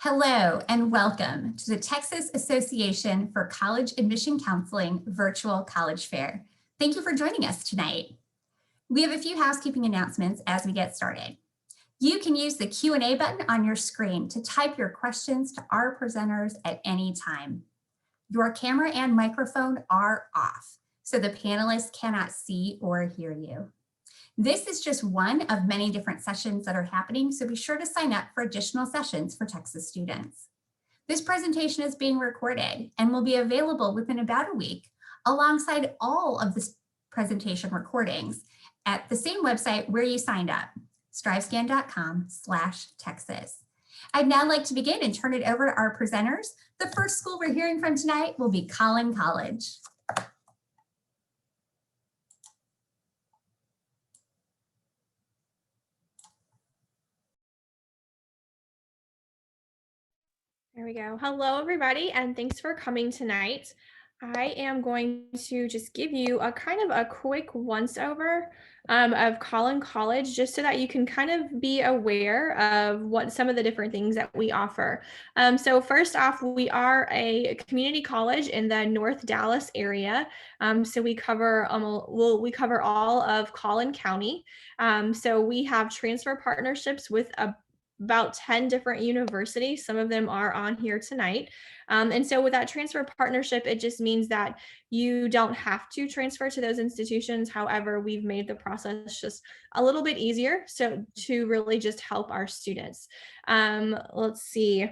Hello and welcome to the Texas Association for College Admission Counseling Virtual College Fair. Thank you for joining us tonight. We have a few housekeeping announcements as we get started. You can use the Q&A button on your screen to type your questions to our presenters at any time. Your camera and microphone are off, so the panelists cannot see or hear you. This is just one of many different sessions that are happening, so be sure to sign up for additional sessions for Texas students. This presentation is being recorded and will be available within about a week alongside all of the presentation recordings at the same website where you signed up, strivescan.com/Texas. I'd now like to begin and turn it over to our presenters. The first school we're hearing from tonight will be Collin College. There we go. Hello, everybody, and thanks for coming tonight. I am going to just give you a kind of a quick once-over of Collin College, just so that you can kind of be aware of what some of the different things that we offer. So first off, we are a community college in the North Dallas area. So we cover all of Collin County. So we have transfer partnerships with about 10 different universities. Some of them are on here tonight. And so with that transfer partnership, it just means that you don't have to transfer to those institutions. However, we've made the process just a little bit easier so to really just help our students. Let's see.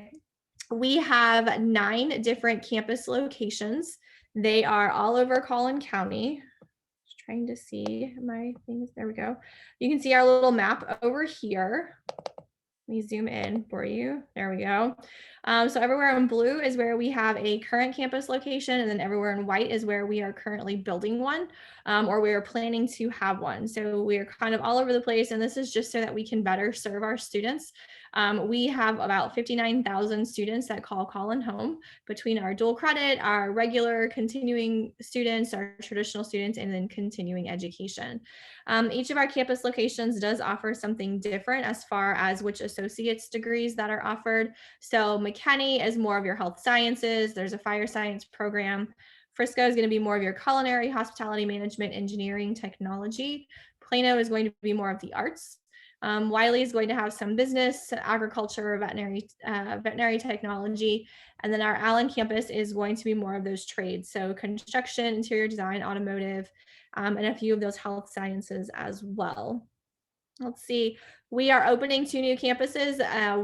We have 9 different campus locations. They are all over Collin County. Just trying to see my things. There we go. You can see our little map over here. Let me zoom in for you. There we go. So everywhere in blue is where we have a current campus location, and then everywhere in white is where we are currently building one, or we are planning to have one. So we are kind of all over the place, and this is just so that we can better serve our students. We have about 59,000 students that call Collin home between our dual credit, our regular continuing students, our traditional students, and then continuing education. Each of our campus locations does offer something different as far as which associate's degrees that are offered. So McKinney is more of your health sciences. There's a fire science program. Frisco is going to be more of your culinary, hospitality management, engineering, technology. Plano is going to be more of the arts. Wiley is going to have some business, agriculture, veterinary technology. And then our Allen campus is going to be more of those trades. So construction, interior design, automotive, and a few of those health sciences as well. Let's see, we are opening 2 new campuses,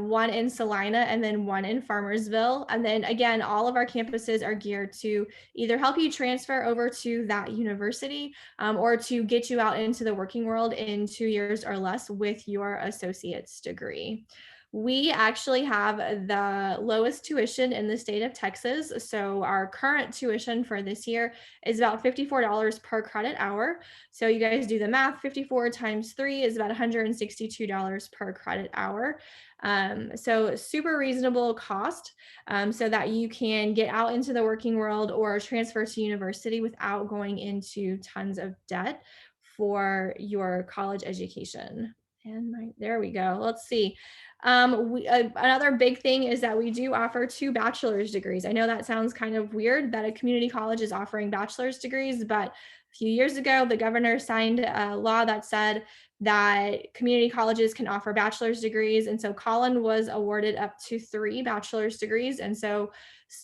one in Salina and then one in Farmersville. And then again, all of our campuses are geared to either help you transfer over to that university or to get you out into the working world in 2 years or less with your associate's degree. We actually have the lowest tuition in the state of Texas. So our current tuition for this year is about $54 per credit hour. So you guys do the math, 54 times 3 is about $162 per credit hour. So super reasonable cost so that you can get out into the working world or transfer to university without going into tons of debt for your college education. And there we go. Let's see. Another big thing is that we do offer 2 bachelor's degrees. I know that sounds kind of weird that a community college is offering bachelor's degrees, but a few years ago, the governor signed a law that said that community colleges can offer bachelor's degrees. And so Collin was awarded up to 3 bachelor's degrees. And so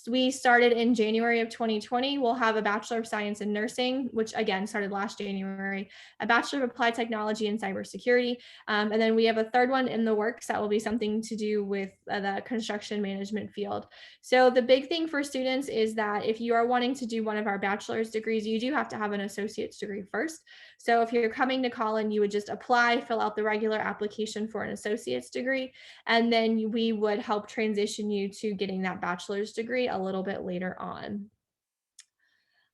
we started in January of 2020. We'll have a Bachelor of Science in Nursing, which again started last January, a Bachelor of Applied Technology and Cybersecurity. And then we have a third one in the works that will be something to do with the construction management field. So the big thing for students is that if you are wanting to do one of our bachelor's degrees, you do have to have an associate's degree first. So if you're coming to Collin, you would just apply, fill out the regular application for an associate's degree, and then we would help transition you to getting that bachelor's degree a little bit later on.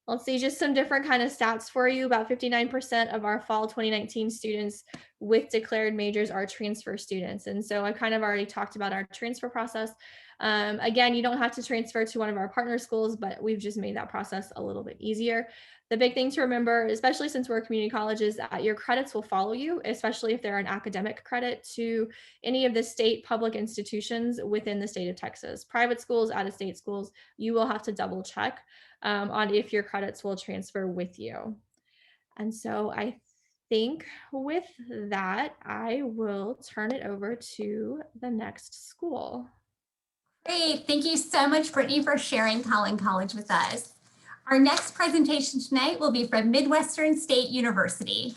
Let's see, just some different kind of stats for you. About 59% of our fall 2019 students with declared majors are transfer students. And so I kind of already talked about our transfer process. Again, you don't have to transfer to one of our partner schools, but we've just made that process a little bit easier. The big thing to remember, especially since we're a community college, is that your credits will follow you, especially if they're an academic credit to any of the state public institutions within the state of Texas. Private schools, out-of-state schools, you will have to double check on if your credits will transfer with you. And so I think with that, I will turn it over to the next school. Great. Thank you so much, Brittany, for sharing Collin College with us. Our next presentation tonight will be from Midwestern State University.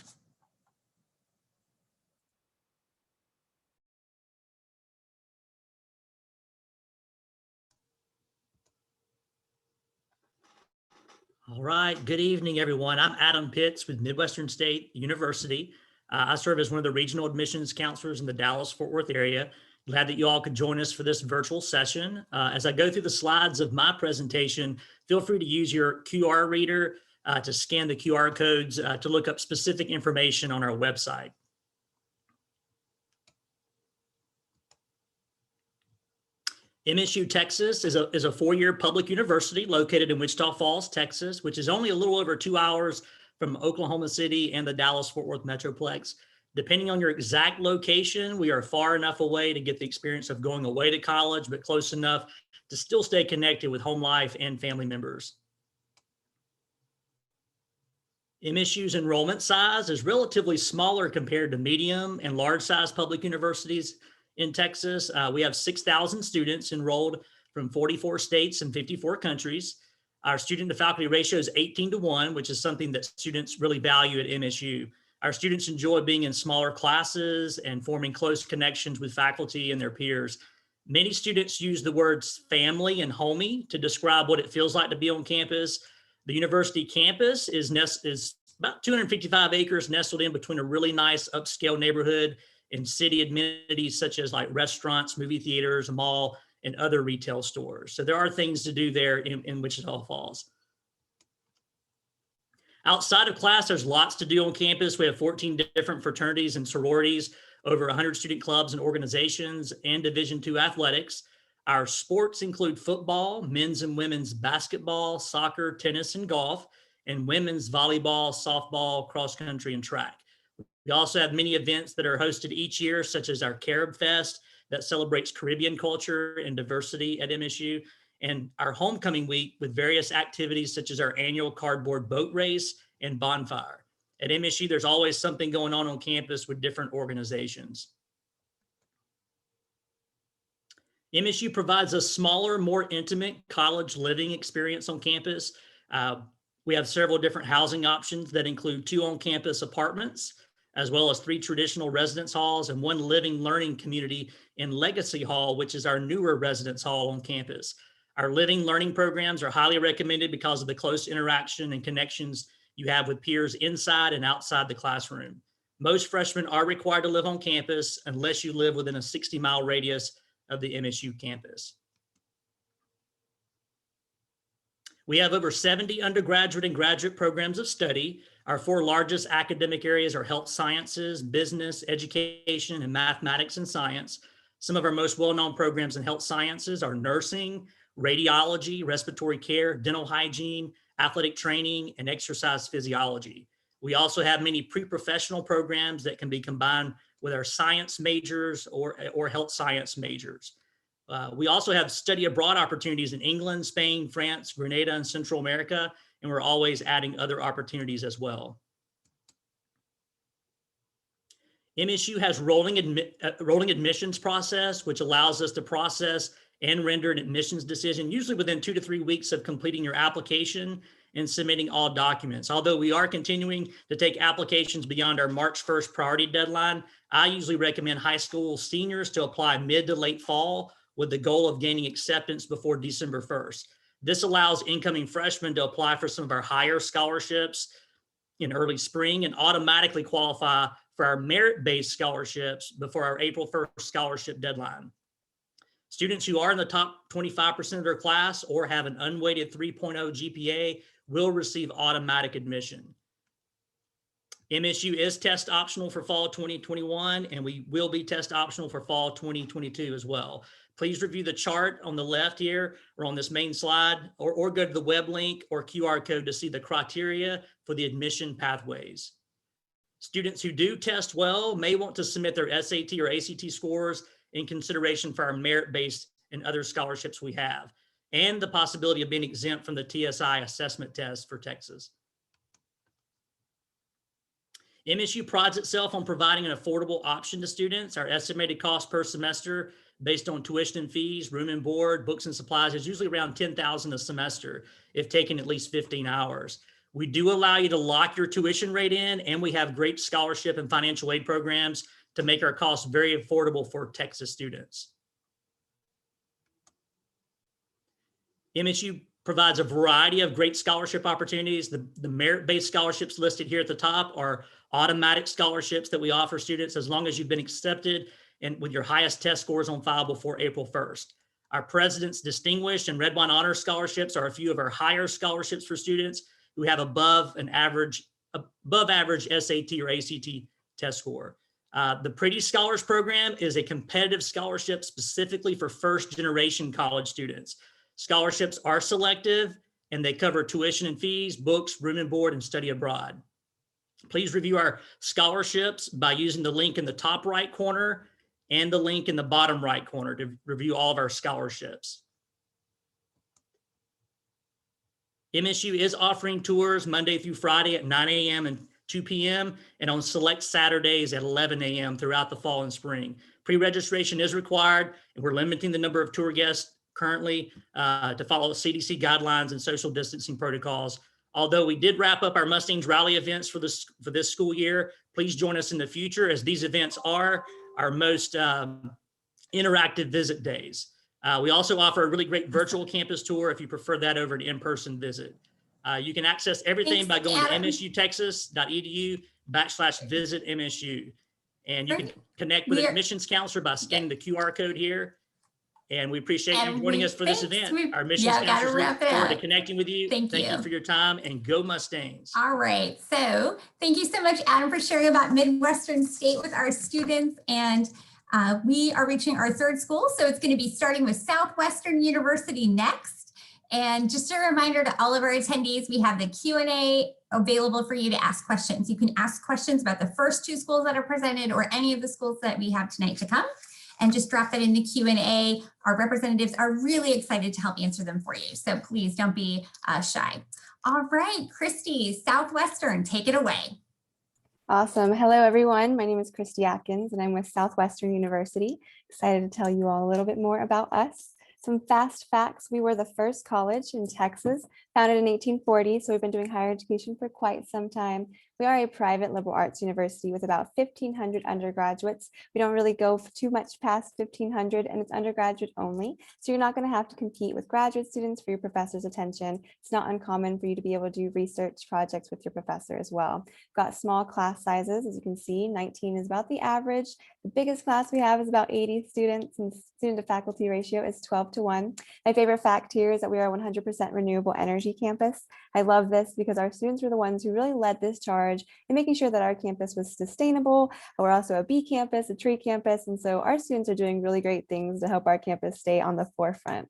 All right, good evening, everyone. I'm Adam Pitts with Midwestern State University. I serve as one of the regional admissions counselors in the Dallas-Fort Worth area. Glad that you all could join us for this virtual session. As I go through the slides of my presentation, feel free to use your QR reader to scan the QR codes to look up specific information on our website. MSU Texas is a four-year public university located in Wichita Falls, Texas, which is only a little over 2 hours from Oklahoma City and the Dallas-Fort Worth Metroplex. Depending on your exact location, we are far enough away to get the experience of going away to college, but close enough to still stay connected with home life and family members. MSU's enrollment size is relatively smaller compared to medium and large size public universities in Texas. We have 6,000 students enrolled from 44 states and 54 countries. Our student to faculty ratio is 18-1, which is something that students really value at MSU. Our students enjoy being in smaller classes and forming close connections with faculty and their peers. Many students use the words family and homey to describe what it feels like to be on campus. The university campus is about 255 acres nestled in between a really nice upscale neighborhood and city amenities such as like restaurants, movie theaters, a mall, and other retail stores. So there are things to do there in Wichita Falls. Outside of class, there's lots to do on campus. We have 14 different fraternities and sororities, over 100 student clubs and organizations, and Division II athletics. Our sports include football, men's and women's basketball, soccer, tennis, and golf, and women's volleyball, softball, cross country, and track. We also have many events that are hosted each year, such as our Carib Fest that celebrates Caribbean culture and diversity at MSU, and our homecoming week with various activities such as our annual cardboard boat race and bonfire. At MSU, there's always something going on campus with different organizations. MSU provides a smaller, more intimate college living experience on campus. We have several different housing options that include 2 on-campus apartments, as well as 3 traditional residence halls and 1 living learning community in Legacy Hall, which is our newer residence hall on campus. Our living learning programs are highly recommended because of the close interaction and connections you have with peers inside and outside the classroom. Most freshmen are required to live on campus unless you live within a 60-mile radius of the MSU campus. We have over 70 undergraduate and graduate programs of study. Our 4 largest academic areas are health sciences, business, education, and mathematics and science. Some of our most well-known programs in health sciences are nursing, radiology, respiratory care, dental hygiene, athletic training, and exercise physiology. We also have many pre-professional programs that can be combined with our science majors or health science majors. We also have study abroad opportunities in England, Spain, France, Grenada, and Central America, and we're always adding other opportunities as well. MSU has rolling admissions process, which allows us to process and render an admissions decision, usually within 2 to 3 weeks of completing your application and submitting all documents. Although we are continuing to take applications beyond our March 1st priority deadline, I usually recommend high school seniors to apply mid to late fall with the goal of gaining acceptance before December 1st. This allows incoming freshmen to apply for some of our higher scholarships in early spring and automatically qualify for our merit-based scholarships before our April 1st scholarship deadline. Students who are in the top 25% of their class or have an unweighted 3.0 GPA will receive automatic admission. MSU is test optional for fall 2021, and we will be test optional for fall 2022 as well. Please review the chart on the left here or on this main slide, or go to the web link or QR code to see the criteria for the admission pathways. Students who do test well may want to submit their SAT or ACT scores in consideration for our merit-based and other scholarships we have, and the possibility of being exempt from the TSI assessment test for Texas. MSU prides itself on providing an affordable option to students. Our estimated cost per semester based on tuition and fees, room and board, books and supplies is usually around $10,000 a semester if taken at least 15 hours. We do allow you to lock your tuition rate in, and we have great scholarship and financial aid programs to make our costs very affordable for Texas students. MSU provides a variety of great scholarship opportunities. The merit-based scholarships listed here at the top are automatic scholarships that we offer students as long as you've been accepted and with your highest test scores on file before April 1st. Our President's Distinguished and Red Wine Honor Scholarships are a few of our higher scholarships for students who have above average SAT or ACT test score. The Pretty Scholars Program is a competitive scholarship specifically for first-generation college students. Scholarships are selective, and they cover tuition and fees, books, room and board, and study abroad. Please review our scholarships by using the link in the top right corner and the link in the bottom right corner to review all of our scholarships. MSU is offering tours Monday through Friday at 9 a.m. and 2 p.m. and on select Saturdays at 11 a.m. throughout the fall and spring. Pre-registration is required, and we're limiting the number of tour guests currently to follow CDC guidelines and social distancing protocols. Although we did wrap up our Mustangs Rally events for this school year, please join us in the future, as these events are our most interactive visit days. We also offer a really great virtual campus tour if you prefer that over an in-person visit. You can access everything by going to msutexas.edu/visit MSU. And you can connect with an admissions counselor by scanning the QR code here. And we appreciate you joining us for this event. Our admissions counselors look forward to connecting with you. Thank you for your time, and go Mustangs. All right. So thank you so much, Adam, for sharing about Midwestern State with our students. And we are reaching our third school. So it's going to be starting with Southwestern University next. And just a reminder to all of our attendees, we have the Q&A available for you to ask questions. You can ask questions about the first two schools that are presented or any of the schools that we have tonight to come. And just drop that in the Q&A. Our representatives are really excited to help answer them for you. So please don't be shy. All right, Christy, Southwestern, take it away. Awesome. Hello, everyone. My name is Christy Atkins, and I'm with Southwestern University. Excited to tell you all a little bit more about us. Some fast facts: we were the first college in Texas, founded in 1840, so we've been doing higher education for quite some time. We are a private liberal arts university with about 1,500 undergraduates. We don't really go too much past 1,500, and it's undergraduate only. So you're not going to have to compete with graduate students for your professor's attention. It's not uncommon for you to be able to do research projects with your professor as well. We've got small class sizes, as you can see. 19 is about the average. The biggest class we have is about 80 students, and student to faculty ratio is 12:1. My favorite fact here is that we are a 100% renewable energy campus. I love this because our students were the ones who really led this charge in making sure that our campus was sustainable. We're also a bee campus, a tree campus, and so our students are doing really great things to help our campus stay on the forefront.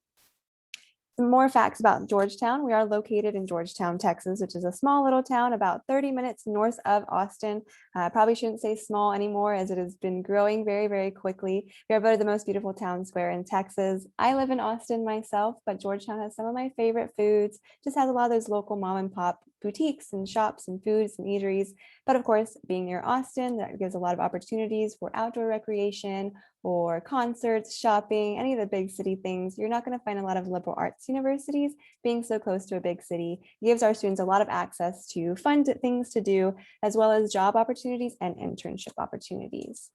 Some more facts about Georgetown. We are located in Georgetown, Texas, which is a small little town about 30 minutes north of Austin. I probably shouldn't say small anymore, as it has been growing very, very quickly. We are voted the most beautiful town square in Texas. I live in Austin myself, but Georgetown has some of my favorite foods. Just has a lot of those local mom and pop boutiques and shops and foods and eateries. But of course, being near Austin, that gives a lot of opportunities for outdoor recreation or concerts, shopping, any of the big city things. You're not going to find a lot of liberal arts universities. Being so close to a big city gives our students a lot of access to fun things to do, as well as job opportunities and internship opportunities.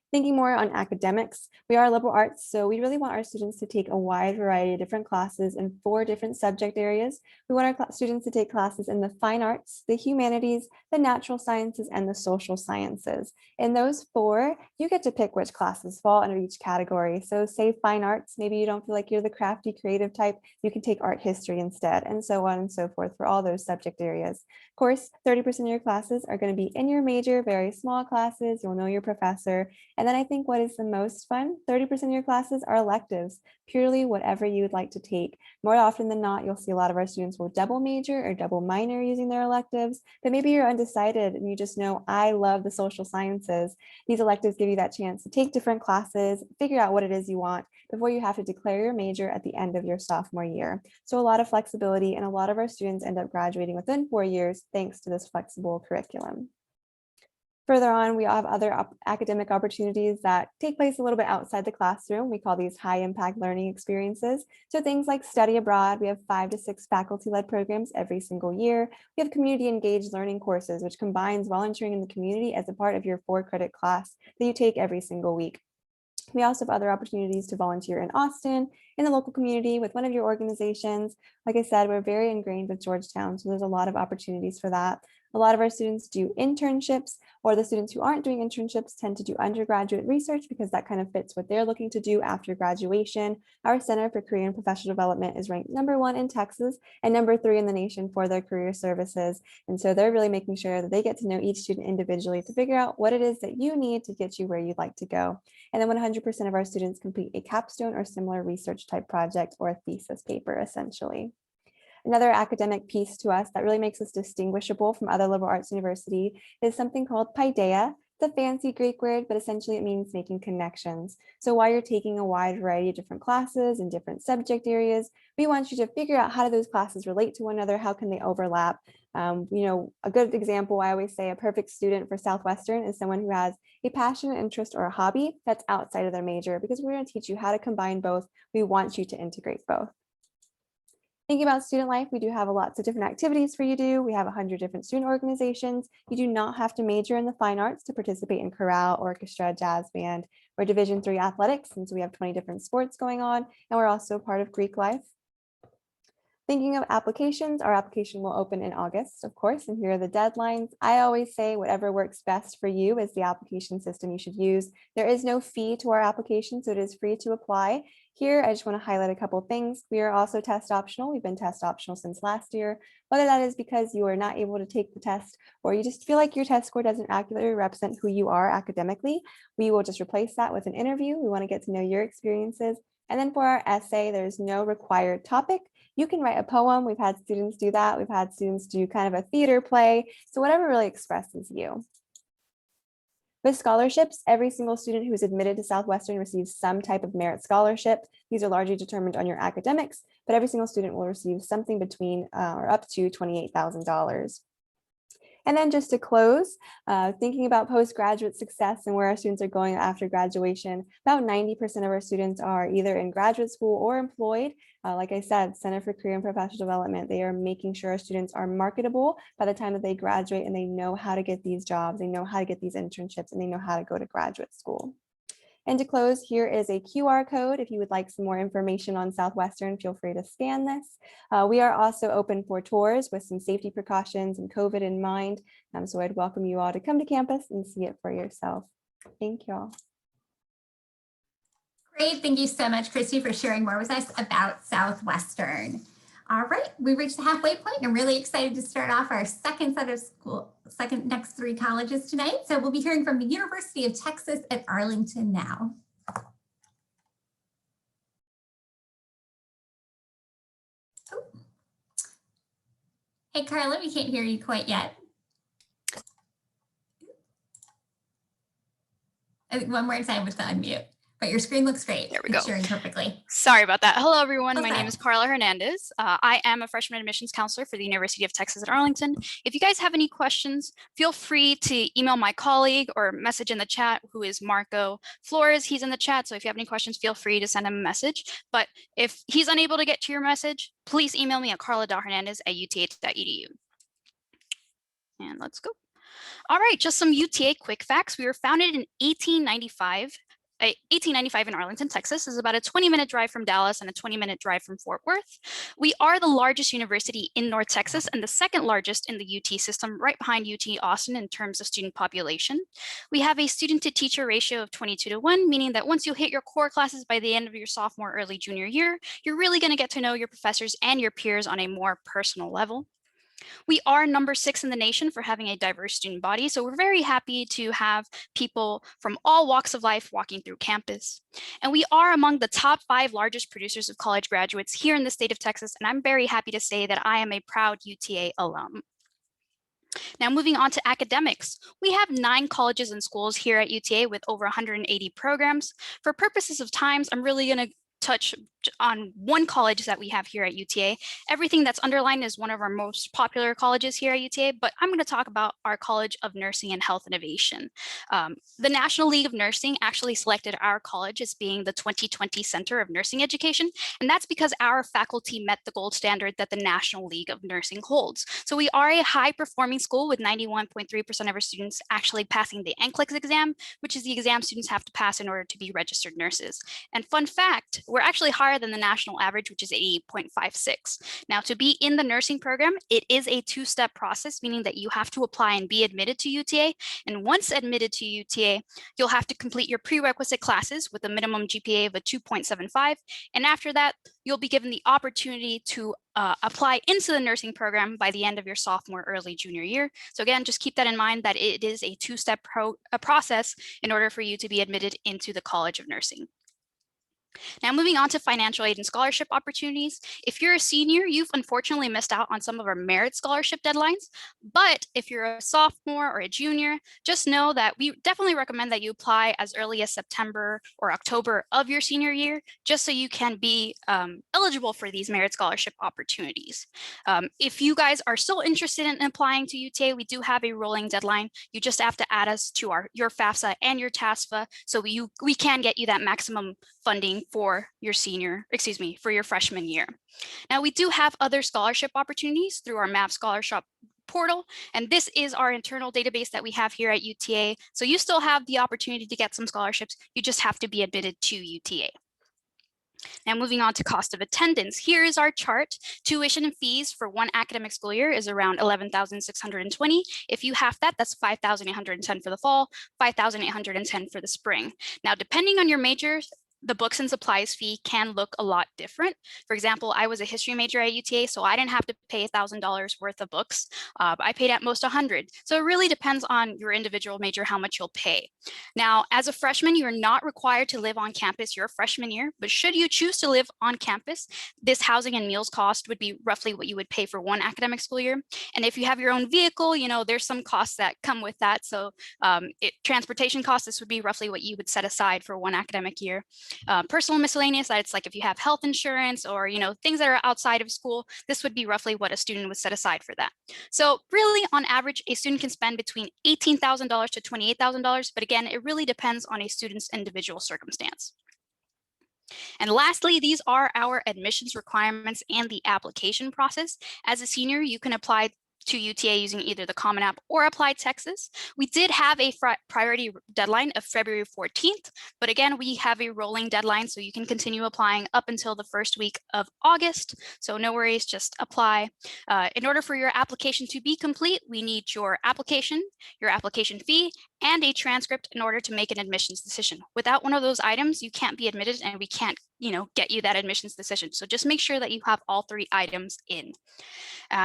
Thinking more on academics, we are liberal arts, so we really want our students to take a wide variety of different classes in 4 different subject areas. We want our students to take classes in the fine arts, the humanities, the natural sciences, and the social sciences. In those 4, you get to pick which classes fall under each category. So say fine arts, maybe you don't feel like you're the crafty creative type, you can take art history instead, and so on and so forth for all those subject areas. Of course, 30% of your classes are going to be in your major, very small classes, you'll know your professor. And then I think what is the most fun, 30% of your classes are electives, purely whatever you would like to take. More often than not, you'll see a lot of our students will double major or double minor using their electives, but maybe you're undecided and you just know, I love the social sciences. These electives give you that chance to take different classes, figure out what it is you want before you have to declare your major at the end of your sophomore year. So a lot of flexibility, and a lot of our students end up graduating within 4 years thanks to this flexible curriculum. Further on, we have other academic opportunities that take place a little bit outside the classroom. We call these high impact learning experiences. So things like study abroad, we have 5 to 6 faculty-led programs every single year. We have community engaged learning courses, which combines volunteering in the community as a part of your 4-credit class that you take every single week. We also have other opportunities to volunteer in Austin, in the local community with one of your organizations. Like I said, we're very ingrained with Georgetown, so there's a lot of opportunities for that. A lot of our students do internships, or the students who aren't doing internships tend to do undergraduate research because that kind of fits what they're looking to do after graduation. Our Center for Career and Professional Development is ranked #1 in Texas and #3 in the nation for their career services. And so they're really making sure that they get to know each student individually to figure out what it is that you need to get you where you'd like to go. And then 100% of our students complete a capstone or similar research type project or a thesis paper, essentially. Another academic piece to us that really makes us distinguishable from other liberal arts university is something called paideia. It's a fancy Greek word, but essentially it means making connections. So while you're taking a wide variety of different classes and different subject areas, we want you to figure out how do those classes relate to one another, how can they overlap. A good example, I always say a perfect student for Southwestern is someone who has a passion, interest, or a hobby that's outside of their major, because we're going to teach you how to combine both. We want you to integrate both. Thinking about student life, we do have lots of different activities for you to do. We have 100 different student organizations. You do not have to major in the fine arts to participate in chorale, orchestra, jazz band, or Division III athletics, since we have 20 different sports going on, and we're also part of Greek life. Thinking of applications, our application will open in August, of course, and here are the deadlines. I always say whatever works best for you is the application system you should use. There is no fee to our application, so it is free to apply. Here, I just want to highlight a couple of things. We are also test optional. We've been test optional since last year. Whether that is because you are not able to take the test or you just feel like your test score doesn't accurately represent who you are academically, we will just replace that with an interview. We want to get to know your experiences. And then for our essay, there's no required topic. You can write a poem. We've had students do that. We've had students do kind of a theater play. So whatever really expresses you. With scholarships, every single student who is admitted to Southwestern receives some type of merit scholarship. These are largely determined on your academics, but every single student will receive something between or up to $28,000. And then just to close, thinking about postgraduate success and where our students are going after graduation, about 90% of our students are either in graduate school or employed. Like I said, Center for Career and Professional Development, they are making sure our students are marketable by the time that they graduate, and they know how to get these jobs, they know how to get these internships, and they know how to go to graduate school. And to close, here is a QR code. If you would like some more information on Southwestern, feel free to scan this. We are also open for tours with some safety precautions and COVID in mind. So I'd welcome you all to come to campus and see it for yourself. Thank you all. Great. Thank you so much, Christy, for sharing more with us about Southwestern. All right, we reached the halfway point. I'm really excited to start off our second set of next 3 colleges tonight. So we'll be hearing from the University of Texas at Arlington now. Oh. Hey, Carla, we can't hear you quite yet. I think one more time with the unmute. But your screen looks great. There we go. It's sharing perfectly. Sorry about that. Hello, everyone. How's My that? name is Carla Hernandez. I am a freshman admissions counselor for the University of Texas at Arlington. If you guys have any questions, feel free to email my colleague or message in the chat, who is Marco Flores. He's in the chat. So if you have any questions, feel free to send him a message. But if he's unable to get to your message, please email me at carla.hernandez@uth.edu. And let's go. All right, just some UTA quick facts. We were founded in 1895. 1895 in Arlington, Texas. This is about a 20-minute drive from Dallas and a 20-minute drive from Fort Worth. We are the largest university in North Texas and the second largest in the UT system, right behind UT Austin in terms of student population. We have a student to teacher ratio of 22:1, meaning that once you hit your core classes by the end of your sophomore, early junior year, you're really going to get to know your professors and your peers on a more personal level. We are number 6 in the nation for having a diverse student body, so we're very happy to have people from all walks of life walking through campus. And we are among the top 5 largest producers of college graduates here in the state of Texas, and I'm very happy to say that I am a proud UTA alum. Now moving on to academics, we have 9 colleges and schools here at UTA with over 180 programs. For purposes of times, I'm really going to touch on one college that we have here at UTA. Everything that's underlined is one of our most popular colleges here at UTA, but I'm going to talk about our College of Nursing and Health Innovation. The National League of Nursing actually selected our college as being the 2020 Center of Nursing Education, and that's because our faculty met the gold standard that the National League of Nursing holds. So we are a high-performing school with 91.3% of our students actually passing the NCLEX exam, which is the exam students have to pass in order to be registered nurses. And fun fact, we're actually higher than the national average, which is 80.56. Now, to be in the nursing program, it is a 2-step process, meaning that you have to apply and be admitted to UTA. And once admitted to UTA, you'll have to complete your prerequisite classes with a minimum GPA of a 2.75. And after that, you'll be given the opportunity to apply into the nursing program by the end of your sophomore, early junior year. So again, just keep that in mind that it is a 2-step process in order for you to be admitted into the College of Nursing. Now moving on to financial aid and scholarship opportunities. If you're a senior, you've unfortunately missed out on some of our merit scholarship deadlines. But if you're a sophomore or a junior, just know that we definitely recommend that you apply as early as September or October of your senior year, just so you can be eligible for these merit scholarship opportunities. If you guys are still interested in applying to UTA, we do have a rolling deadline. You just have to add us to your FAFSA and your TASFA, so we can get you that maximum funding for your for your freshman year. Now, we do have other scholarship opportunities through our MAP Scholarship portal, and this is our internal database that we have here at UTA. So you still have the opportunity to get some scholarships. You just have to be admitted to UTA. Now moving on to cost of attendance, here is our chart. Tuition and fees for one academic school year is around $11,620. If you have that, that's $5,810 for the fall, $5,810 for the spring. Now, depending on your majors, the books and supplies fee can look a lot different. For example, I was a history major at UTA, so I didn't have to pay $1,000 worth of books. I paid at most $100. So it really depends on your individual major, how much you'll pay. Now, as a freshman, you're not required to live on campus your freshman year, but should you choose to live on campus, this housing and meals cost would be roughly what you would pay for one academic school year. And if you have your own vehicle, there's some costs that come with that. So transportation costs, this would be roughly what you would set aside for one academic year. Personal miscellaneous, that's like if you have health insurance or things that are outside of school, this would be roughly what a student would set aside for that. So really, on average, a student can spend between $18,000 to $28,000, but again, it really depends on a student's individual circumstance. And lastly, these are our admissions requirements and the application process. As a senior, you can apply to UTA using either the Common App or Apply Texas. We did have a priority deadline of February 14th, but again, we have a rolling deadline, so you can continue applying up until the first week of August. So no worries, just apply. In order for your application to be complete, we need your application fee, and a transcript in order to make an admissions decision. Without one of those items, you can't be admitted, and we can't get you that admissions decision. So just make sure that you have all 3 items in.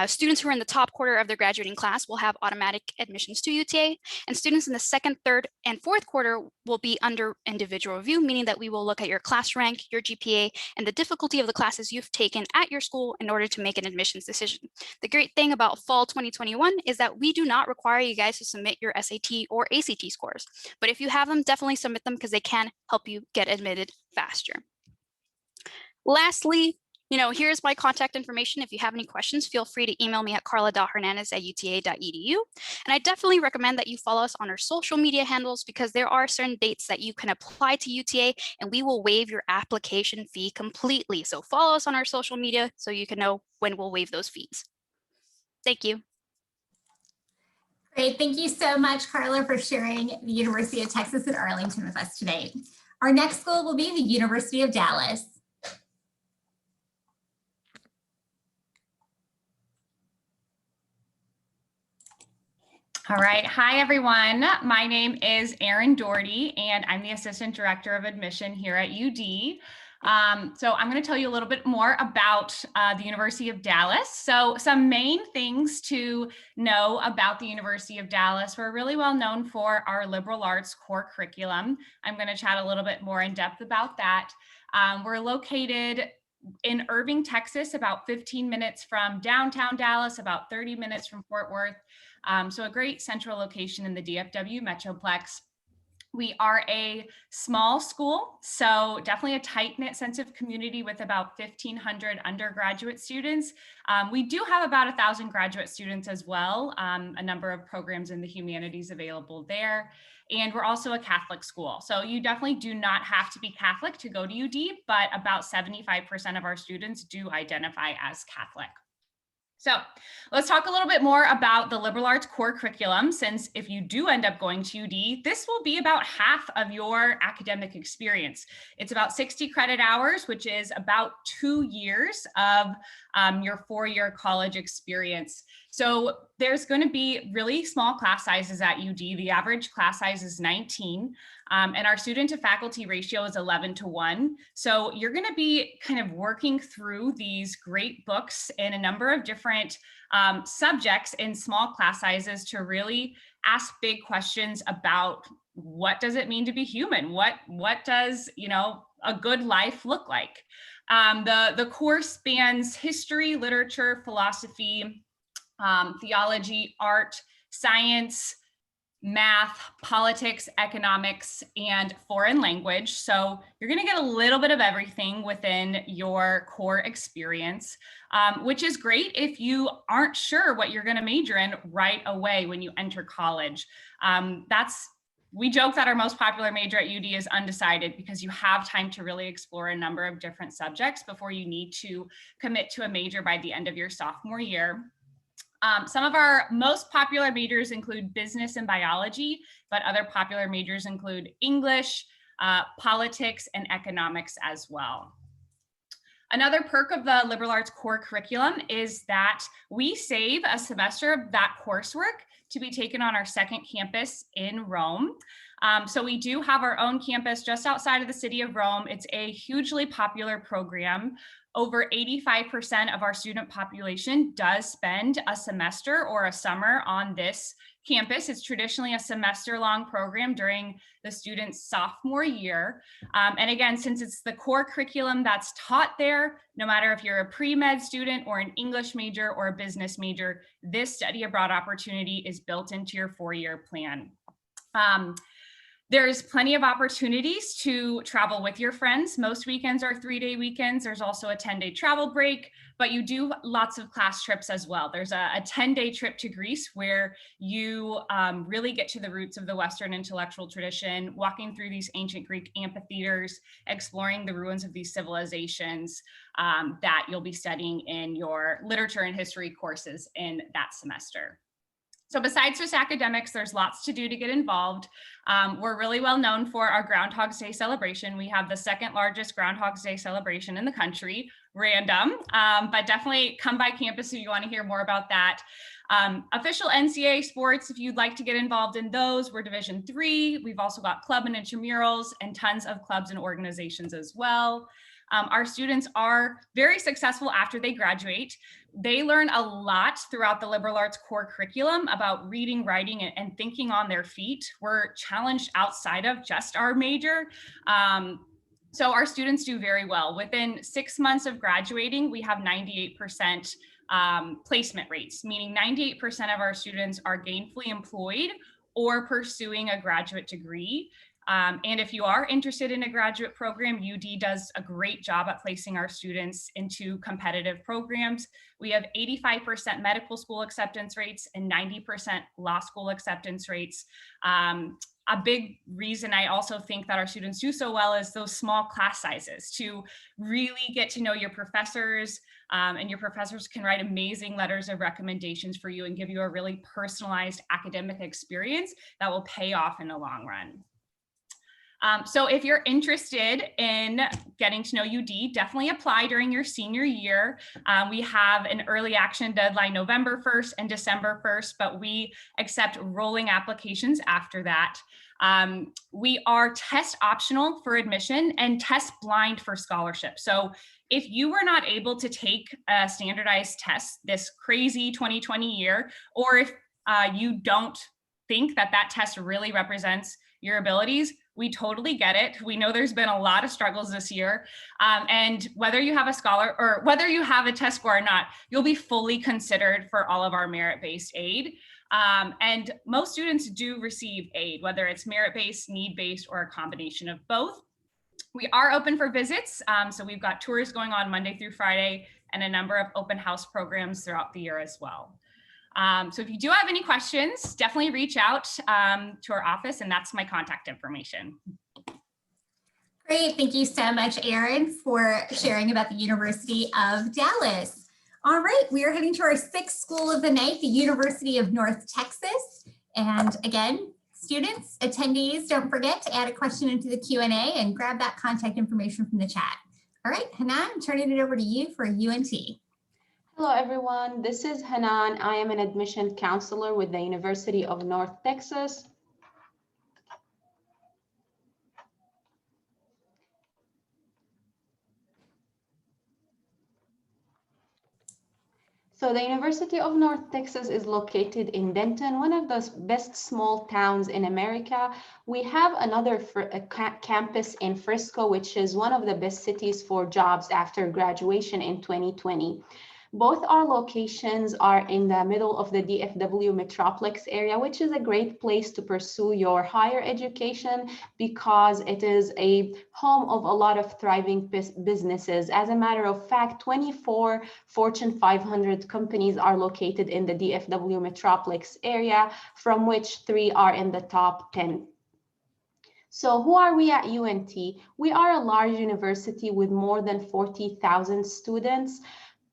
Students who are in the top quarter of their graduating class will have automatic admissions to UTA, and students in the 2nd, 3rd, and 4th quarter will be under individual review, meaning that we will look at your class rank, your GPA, and the difficulty of the classes you've taken at your school in order to make an admissions decision. The great thing about fall 2021 is that we do not require you guys to submit your SAT or ACT scores, but if you have them, definitely submit them because they can help you get admitted faster. Lastly, here's my contact information. If you have any questions, feel free to email me at carla.hernandez@uta.edu. And I definitely recommend that you follow us on our social media handles because there are certain dates that you can apply to UTA and we will waive your application fee completely. So follow us on our social media so you can know when we'll waive those fees. Thank you. Great. Thank you so much, Carla, for sharing the University of Texas at Arlington with us today. Our next school will be the University of Dallas. All right. Hi, everyone. My name is Erin Doherty, and I'm the Assistant Director of Admission here at UD. So I'm going to tell you a little bit more about the University of Dallas. So some main things to know about the University of Dallas. We're really well known for our liberal arts core curriculum. I'm going to chat a little bit more in depth about that. We're located in Irving, Texas, about 15 minutes from downtown Dallas, about 30 minutes from Fort Worth. So a great central location in the DFW Metroplex. We are a small school, so definitely a tight-knit sense of community with about 1,500 undergraduate students. We do have about 1,000 graduate students as well, a number of programs in the humanities available there. And we're also a Catholic school. So you definitely do not have to be Catholic to go to UD, but about 75% of our students do identify as Catholic. So let's talk a little bit more about the liberal arts core curriculum, since if you do end up going to UD, this will be about half of your academic experience. It's about 60 credit hours, which is about 2 years of your 4-year college experience. So there's going to be really small class sizes at UD. The average class size is 19. And our student to faculty ratio is 11:1. So you're going to be kind of working through these great books in a number of different subjects in small class sizes to really ask big questions about what does it mean to be human? What does, a good life look like? The course spans history, literature, philosophy, theology, art, science, math, politics, economics, and foreign language. So you're going to get a little bit of everything within your core experience, which is great if you aren't sure what you're going to major in right away when you enter college. We joke that our most popular major at UD is undecided because you have time to really explore a number of different subjects before you need to commit to a major by the end of your sophomore year. Some of our most popular majors include business and biology, but other popular majors include English, politics, and economics as well. Another perk of the liberal arts core curriculum is that we save a semester of that coursework to be taken on our second campus in Rome. So we do have our own campus just outside of the city of Rome. It's a hugely popular program. Over 85% of our student population does spend a semester or a summer on this campus. It's traditionally a semester-long program during the student's sophomore year. And again, since it's the core curriculum that's taught there, no matter if you're a pre-med student or an English major or a business major, this study abroad opportunity is built into your 4-year plan. There's plenty of opportunities to travel with your friends. Most weekends are 3-day weekends. There's also a 10-day travel break, but you do lots of class trips as well. There's a 10-day trip to Greece where you really get to the roots of the Western intellectual tradition, walking through these ancient Greek amphitheaters, exploring the ruins of these civilizations that you'll be studying in your literature and history courses in that semester. So besides just academics, there's lots to do to get involved. We're really well known for our Groundhog's Day celebration. We have the second largest Groundhog's Day celebration in the country. Random, but definitely come by campus if you want to hear more about that. Official NCAA sports, if you'd like to get involved in those, we're Division III. We've also got club and intramurals and tons of clubs and organizations as well. Our students are very successful after they graduate. They learn a lot throughout the liberal arts core curriculum about reading, writing, and thinking on their feet. We're challenged outside of just our major. So our students do very well. Within 6 months of graduating, we have 98% placement rates, meaning 98% of our students are gainfully employed or pursuing a graduate degree. And if you are interested in a graduate program, UD does a great job at placing our students into competitive programs. We have 85% medical school acceptance rates and 90% law school acceptance rates. A big reason I also think that our students do so well is those small class sizes, to really get to know your professors, and your professors can write amazing letters of recommendations for you and give you a really personalized academic experience that will pay off in the long run. So if you're interested in getting to know UD, definitely apply during your senior year. We have an early action deadline November 1st and December 1st, but we accept rolling applications after that. We are test optional for admission and test blind for scholarship. So if you were not able to take a standardized test this crazy 2020 year, or if you don't think that that test really represents your abilities, we totally get it. We know there's been a lot of struggles this year. And whether you have a scholar or whether you have a test score or not, you'll be fully considered for all of our merit-based aid. And most students do receive aid, whether it's merit-based, need-based, or a combination of both. We are open for visits. So we've got tours going on Monday through Friday and a number of open house programs throughout the year as well. So if you do have any questions, definitely reach out to our office, and that's my contact information. Great. Thank you so much, Erin, for sharing about the University of Dallas. All right, we are heading to our sixth school of the night, the University of North Texas. And again, students, attendees, don't forget to add a question into the Q&A and grab that contact information from the chat. All right, Hanan, I'm turning it over to you for UNT. Hello, everyone. This is Hanan. I am an admission counselor with the University of North Texas. So the University of North Texas is located in Denton, one of the best small towns in America. We have another campus in Frisco, which is one of the best cities for jobs after graduation in 2020. Both our locations are in the middle of the DFW Metroplex area, which is a great place to pursue your higher education because it is a home of a lot of thriving businesses. As a matter of fact, 24 Fortune 500 companies are located in the DFW Metroplex area, from which 3 are in the top 10. So who are we at UNT? We are a large university with more than 40,000 students.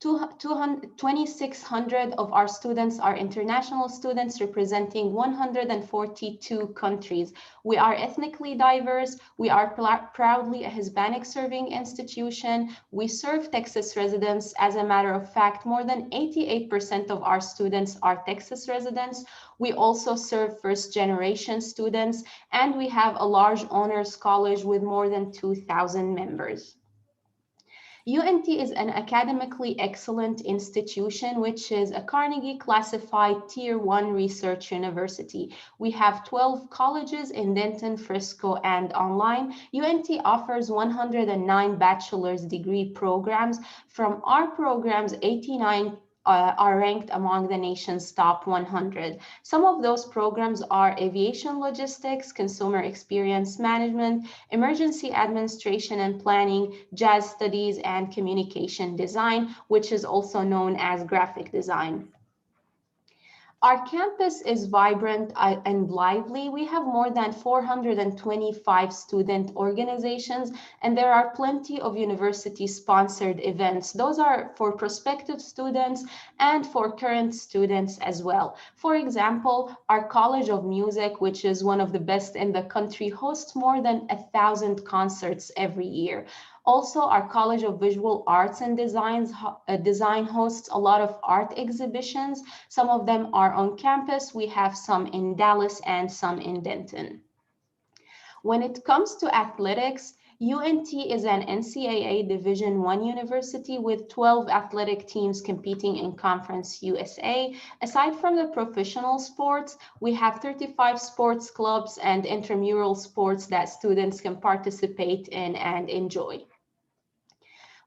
2,600 of our students are international students representing 142 countries. We are ethnically diverse. We are proudly a Hispanic serving institution. We serve Texas residents. As a matter of fact, more than 88% of our students are Texas residents. We also serve first generation students, and we have a large honors college with more than 2,000 members. UNT is an academically excellent institution, which is a Carnegie classified Tier 1 research university. We have 12 colleges in Denton, Frisco, and online. UNT offers 109 bachelor's degree programs. From our programs, 89 are ranked among the nation's top 100. Some of those programs are aviation logistics, consumer experience management, emergency administration and planning, jazz studies, and communication design, which is also known as graphic design. Our campus is vibrant and lively. We have more than 425 student organizations, and there are plenty of university-sponsored events. Those are for prospective students and for current students as well. For example, our College of Music, which is one of the best in the country, hosts more than 1,000 concerts every year. Also, our College of Visual Arts and Design hosts a lot of art exhibitions. Some of them are on campus. We have some in Dallas and some in Denton. When it comes to athletics, UNT is an NCAA Division I university with 12 athletic teams competing in Conference USA. Aside from the professional sports, we have 35 sports clubs and intramural sports that students can participate in and enjoy.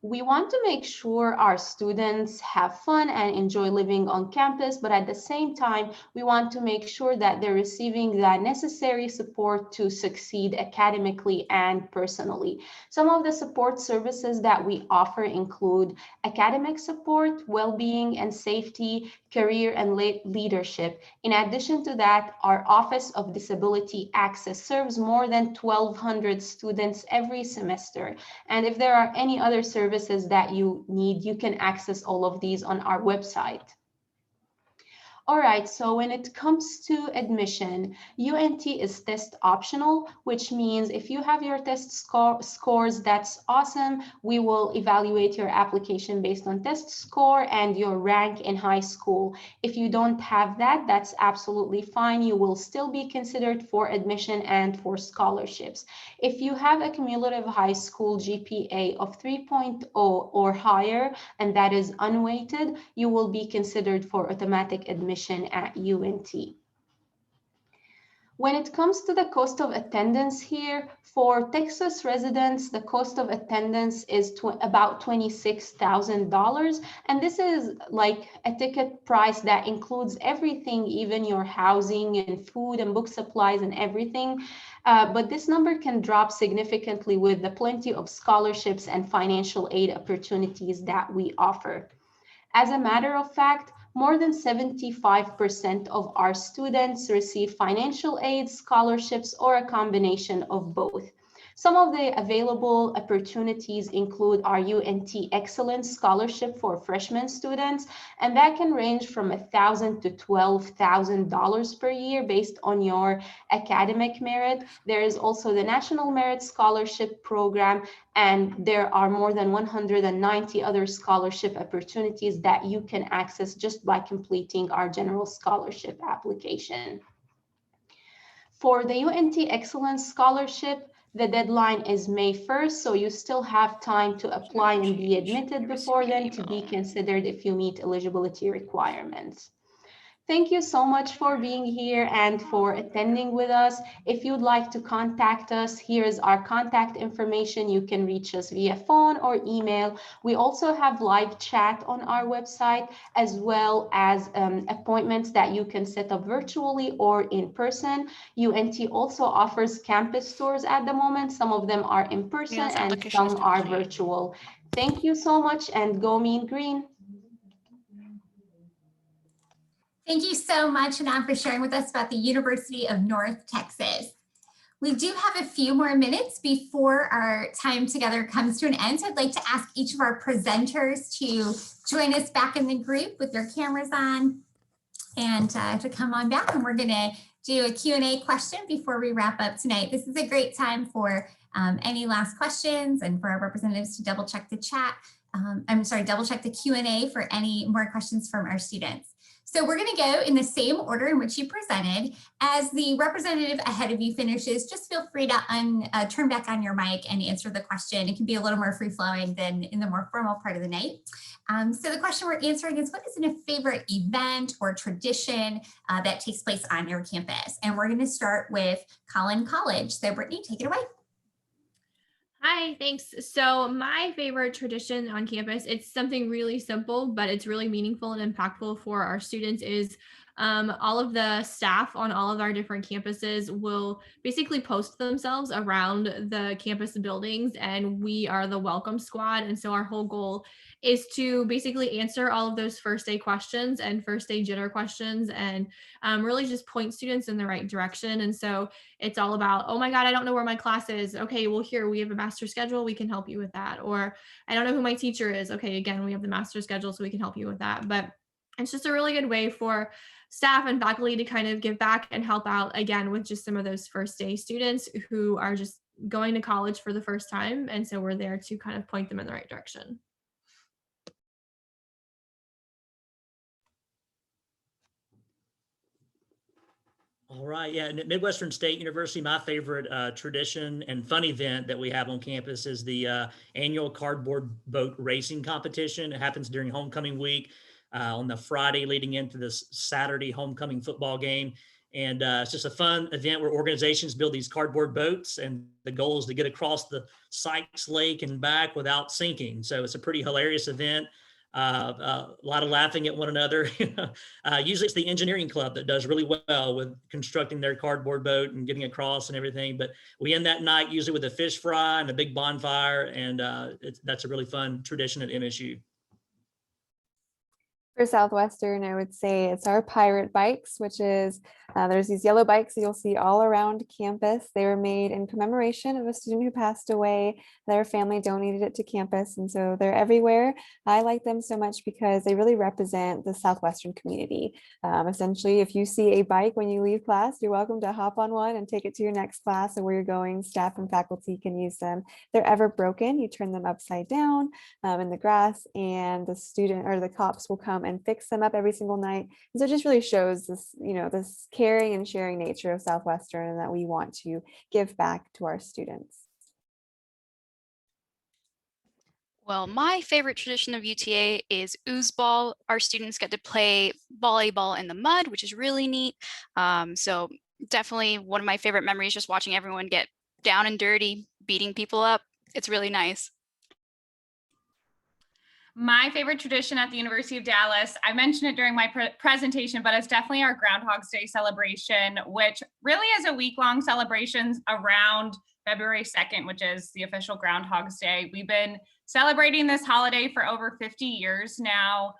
We want to make sure our students have fun and enjoy living on campus, but at the same time, we want to make sure that they're receiving the necessary support to succeed academically and personally. Some of the support services that we offer include academic support, well-being and safety, career and leadership. In addition to that, our Office of Disability Access serves more than 1,200 students every semester. And if there are any other services that you need, you can access all of these on our website. All right, so when it comes to admission, UNT is test optional, which means if you have your test scores, that's awesome. We will evaluate your application based on test score and your rank in high school. If you don't have that, that's absolutely fine. You will still be considered for admission and for scholarships. If you have a cumulative high school GPA of 3.0 or higher, and that is unweighted, you will be considered for automatic admission at UNT. When it comes to the cost of attendance here, for Texas residents, the cost of attendance is about $26,000. And this is like a ticket price that includes everything, even your housing and food and book supplies and everything. But this number can drop significantly with the plenty of scholarships and financial aid opportunities that we offer. As a matter of fact, more than 75% of our students receive financial aid, scholarships, or a combination of both. Some of the available opportunities include our UNT Excellence Scholarship for freshman students, and that can range from $1,000 to $12,000 per year based on your academic merit. There is also the National Merit Scholarship Program, and there are more than 190 other scholarship opportunities that you can access just by completing our general scholarship application. For the UNT Excellence Scholarship, the deadline is May 1st, so you still have time to apply and be admitted before then to be considered if you meet eligibility requirements. Thank you so much for being here and for attending with us. If you'd like to contact us, here's our contact information. You can reach us via phone or email. We also have live chat on our website, as well as appointments that you can set up virtually or in person. UNT also offers campus tours at the moment. Some of them are in person and some are virtual. Thank you so much, and go Mean Green. Thank you so much, Anand, for sharing with us about the University of North Texas. We do have a few more minutes before our time together comes to an end. So I'd like to ask each of our presenters to join us back in the group with their cameras on and to come on back. And we're going to do a Q&A question before we wrap up tonight. This is a great time for any last questions and for our representatives to double check the chat. Double check the Q&A for any more questions from our students. So we're going to go in the same order in which you presented. As the representative ahead of you finishes, just feel free to turn back on your mic and answer the question. It can be a little more free-flowing than in the more formal part of the night. So the question we're answering is, what is a favorite event or tradition that takes place on your campus? And we're going to start with Collin College. So Brittany, take it away. Hi, thanks. So my favorite tradition on campus, it's something really simple, but it's really meaningful and impactful for our students, is all of the staff on all of our different campuses will basically post themselves around the campus buildings, and we are the welcome squad. And so our whole goal is to basically answer all of those first day questions and first day jitter questions, and really just point students in the right direction. And so it's all about, oh my God, I don't know where my class is. Okay, well, here we have a master schedule. We can help you with that. Or I don't know who my teacher is. Okay, again, we have the master schedule, so we can help you with that. But it's just a really good way for staff and faculty to kind of give back and help out, again, with just some of those first day students who are just going to college for the first time. And so we're there to kind of point them in the right direction. All right, yeah, Midwestern State University, my favorite tradition and fun event that we have on campus is the annual cardboard boat racing competition. It happens during homecoming week on the Friday leading into this Saturday homecoming football game. And it's just a fun event where organizations build these cardboard boats, and the goal is to get across the Sykes Lake and back without sinking. So it's a pretty hilarious event. A lot of laughing at one another. Usually it's the engineering club that does really well with constructing their cardboard boat and getting across and everything. But we end that night usually with a fish fry and a big bonfire. And that's a really fun tradition at MSU. For Southwestern, I would say it's our pirate bikes, which is there's these yellow bikes that you'll see all around campus. They were made in commemoration of a student who passed away. Their family donated it to campus, and so they're everywhere. I like them so much because they really represent the Southwestern community. Essentially, if you see a bike when you leave class, you're welcome to hop on one and take it to your next class or where you're going. Staff and faculty can use them. If they're ever broken, you turn them upside down in the grass, and the student or the cops will come and fix them up every single night. And so it just really shows this, this caring and sharing nature of Southwestern, and that we want to give back to our students. Well, my favorite tradition of UTA is oozeball. Our students get to play volleyball in the mud, which is really neat. So definitely one of my favorite memories, just watching everyone get down and dirty, beating people up. It's really nice. My favorite tradition at the University of Dallas, I mentioned it during my presentation, but it's definitely our Groundhog's Day celebration, which really is a week-long celebration around February 2nd, which is the official Groundhog's Day. We've been celebrating this holiday for over 50 years now.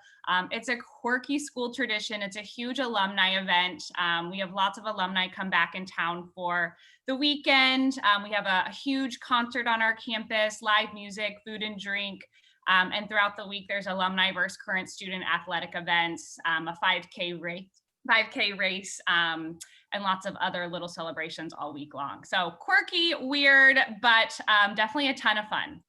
It's a quirky school tradition. It's a huge alumni event. We have lots of alumni come back in town for the weekend. We have a huge concert on our campus, live music, food and drink. And throughout the week, there's alumni versus current student athletic events, a 5K race, and lots of other little celebrations all week long. So quirky, weird, but definitely a ton of fun.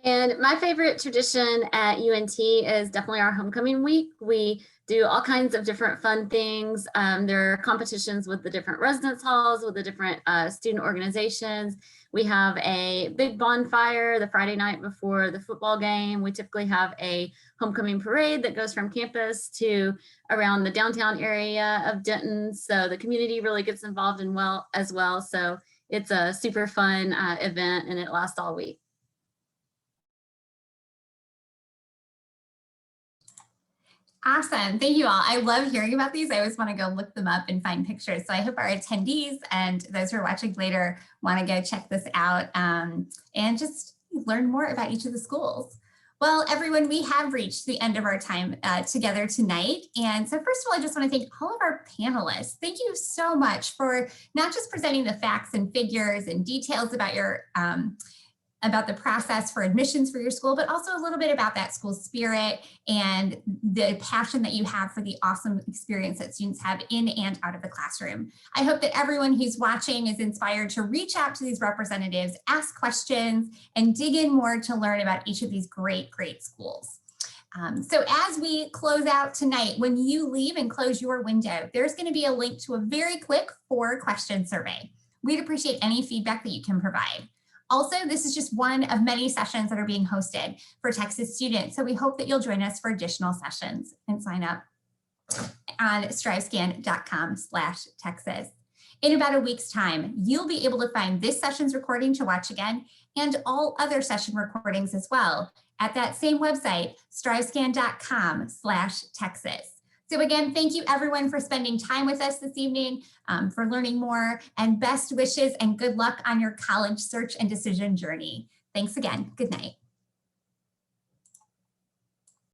And my favorite tradition at UNT is definitely our homecoming week. We do all kinds of different fun things. There are competitions with the different residence halls, with the different student organizations. We have a big bonfire the Friday night before the football game. We typically have a homecoming parade that goes from campus to around the downtown area of Denton. So the community really gets involved as well. So it's a super fun event, and it lasts all week. Awesome. Thank you all. I love hearing about these. I always want to go look them up and find pictures. So I hope our attendees and those who are watching later want to go check this out and just learn more about each of the schools. Well, everyone, we have reached the end of our time together tonight. And so first of all, I just want to thank all of our panelists. Thank you so much for not just presenting the facts and figures and details about your about the process for admissions for your school, but also a little bit about that school spirit and the passion that you have for the awesome experience that students have in and out of the classroom. I hope that everyone who's watching is inspired to reach out to these representatives, ask questions, and dig in more to learn about each of these great, great schools. So as we close out tonight, when you leave and close your window, there's going to be a link to a very quick 4-question survey. We'd appreciate any feedback that you can provide. Also, this is just one of many sessions that are being hosted for Texas students. So we hope that you'll join us for additional sessions and sign up on strivescan.com/Texas. In about a week's time, you'll be able to find this session's recording to watch again and all other session recordings as well at that same website, strivescan.com/Texas. So again, thank you everyone for spending time with us this evening, for learning more, and best wishes and good luck on your college search and decision journey. Thanks again. Good night.